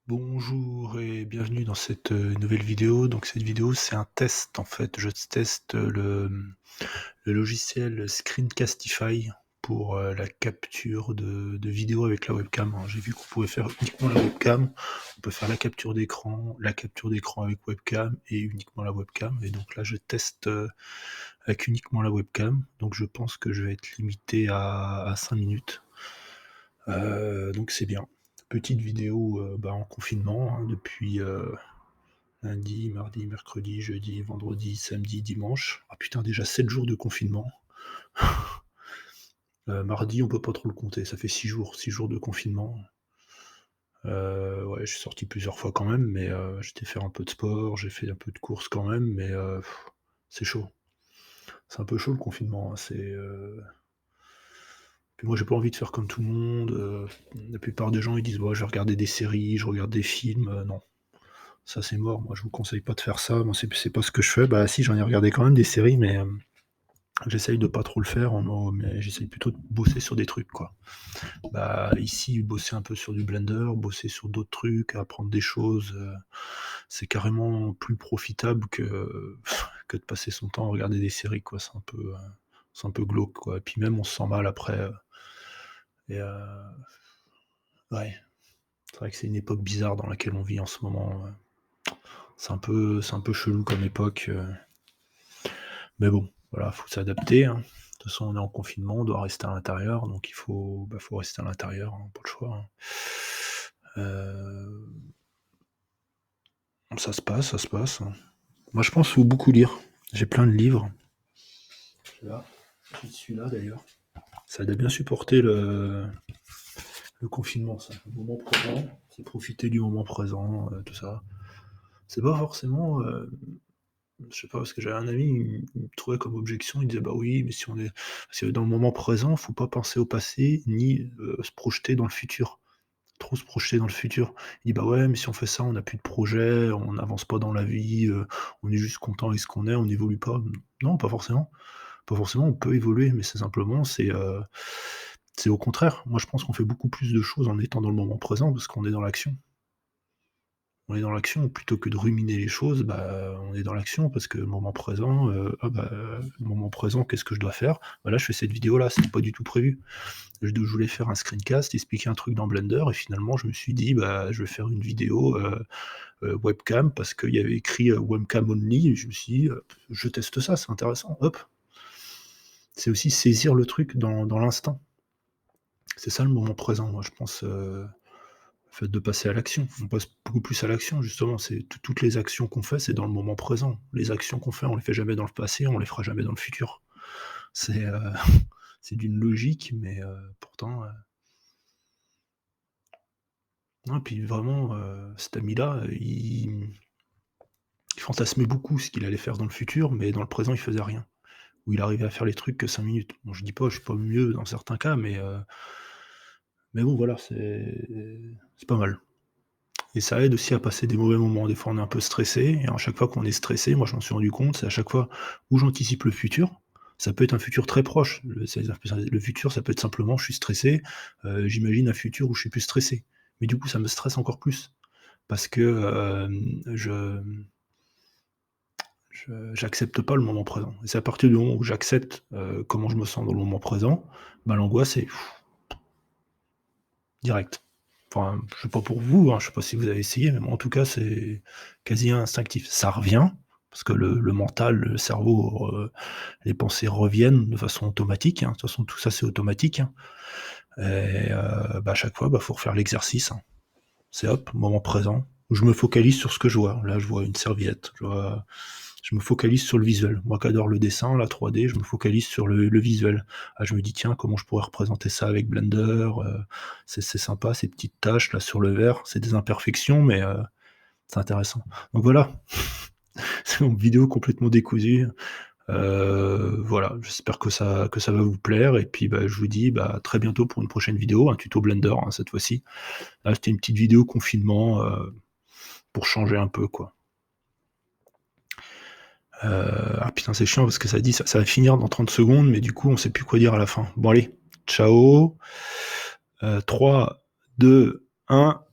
Bonjour et bienvenue dans cette nouvelle vidéo. Donc cette vidéo, c'est un test en fait. Je teste le logiciel Screencastify pour la capture de vidéos avec la webcam, hein. J'ai vu qu'on pouvait faire uniquement la webcam. On peut faire la capture d'écran avec webcam et uniquement la webcam. Et donc là, je teste avec uniquement la webcam. Donc je pense que je vais être limité à 5 minutes. Donc c'est bien. Petite vidéo en confinement, hein, depuis lundi, mardi, mercredi, jeudi, vendredi, samedi, dimanche. Ah putain, déjà 7 jours de confinement. Mardi, on peut pas trop le compter, ça fait 6 jours de confinement. Ouais, je suis sorti plusieurs fois quand même, mais j'étais faire un peu de sport, j'ai fait un peu de courses quand même, mais c'est chaud. C'est un peu chaud le confinement, hein, puis moi j'ai pas envie de faire comme tout le monde. La plupart des gens ils disent: «Ouais, je vais regarder des séries, je regarde des films», non. Ça, c'est mort. Moi, je vous conseille pas de faire ça. Moi, c'est pas ce que je fais. Bah, si, j'en ai regardé quand même des séries, mais j'essaye de pas trop le faire, mais j'essaye plutôt de bosser sur des trucs, quoi. Bah, ici, bosser un peu sur du Blender, bosser sur d'autres trucs, apprendre des choses, c'est carrément plus profitable que que de passer son temps à regarder des séries, quoi. C'est un peu glauque, quoi. Et puis même, on se sent mal après, et ouais, c'est vrai que c'est une époque bizarre dans laquelle on vit en ce moment. C'est un peu chelou comme époque. Mais bon, voilà, faut s'adapter, hein. De toute façon, on est en confinement, on doit rester à l'intérieur, donc faut rester à l'intérieur, hein, pas le choix, hein. Heu, ça se passe, hein. Moi, je pense qu'il faut beaucoup lire. J'ai plein de livres. Là, celui-là d'ailleurs. Ça a bien supporté le confinement, ça. Le moment présent, c'est profiter du moment présent, tout ça. C'est pas forcément, je sais pas, parce que j'avais un ami, il me trouvait comme objection, il disait: «Bah oui, mais si on est parce que dans le moment présent, faut pas penser au passé, ni, se projeter dans le futur. Trop se projeter dans le futur». Il dit: «Bah ouais, mais si on fait ça, on n'a plus de projet, on n'avance pas dans la vie, on est juste content avec ce qu'on est, on n'évolue pas». Non, pas forcément. Pas forcément, on peut évoluer, mais c'est au contraire. Moi, je pense qu'on fait beaucoup plus de choses en étant dans le moment présent, parce qu'on est dans l'action. On est dans l'action plutôt que de ruminer les choses, bah, on est dans l'action parce que le moment présent, le moment présent, qu'est-ce que je dois faire? Bah, là, je fais cette vidéo-là, c'était pas du tout prévu. Je voulais faire un screencast, expliquer un truc dans Blender et finalement je me suis dit: «Bah, je vais faire une vidéo, webcam» parce qu'il y avait écrit, «webcam only» et je me suis dit: «Je teste ça, c'est intéressant», hop. C'est aussi saisir le truc dans l'instant. C'est ça le moment présent, moi je pense, le fait de passer à l'action. On passe beaucoup plus à l'action justement, c'est toutes les actions qu'on fait, c'est dans le moment présent. Les actions qu'on fait, on les fait jamais dans le passé, on les fera jamais dans le futur. C'est, c'est d'une logique, mais pourtant, non, puis vraiment, cet ami-là, il fantasmait beaucoup ce qu'il allait faire dans le futur, mais dans le présent, il faisait rien. Ou il arrivait à faire les trucs que 5 minutes. Bon, je dis pas, je suis pas mieux dans certains cas, mais bon voilà, c'est pas mal. Et ça aide aussi à passer des mauvais moments. Des fois, on est un peu stressé et à chaque fois qu'on est stressé, moi, je m'en suis rendu compte, c'est à chaque fois où j'anticipe le futur, ça peut être un futur très proche. Le futur, ça peut être simplement: je suis stressé, j'imagine un futur où je suis plus stressé. Mais du coup, ça me stresse encore plus parce que, j'accepte pas le moment présent et c'est à partir du moment où j'accepte, comment je me sens dans le moment présent, bah, l'angoisse est direct. Enfin, je sais pas pour vous, hein, je sais pas si vous avez essayé, mais moi en tout cas, c'est quasi instinctif. Ça revient, parce que le mental, le cerveau, les pensées reviennent de façon automatique, hein. De toute façon, tout ça, c'est automatique, hein, et à chaque fois, faut refaire l'exercice, hein. C'est hop, moment présent, je me focalise sur ce que je vois. Là, je vois une serviette, je me focalise sur le visuel. Moi qui adore le dessin, la 3D, je me focalise sur le visuel. Ah, je me dis: «Tiens, comment je pourrais représenter ça avec Blender?» C'est sympa ces petites taches là sur le verre, c'est des imperfections, mais c'est intéressant. Donc voilà, c'est une vidéo complètement décousue. Voilà, j'espère que ça va vous plaire et puis, bah, je vous dis, bah, à très bientôt pour une prochaine vidéo, un tuto Blender, hein, cette fois-ci. Là, c'était une petite vidéo confinement, pour changer un peu, quoi. Ah putain, c'est chiant parce que ça va finir dans 30 secondes, mais du coup, on sait plus quoi dire à la fin. Bon allez, ciao, 3, 2, 1.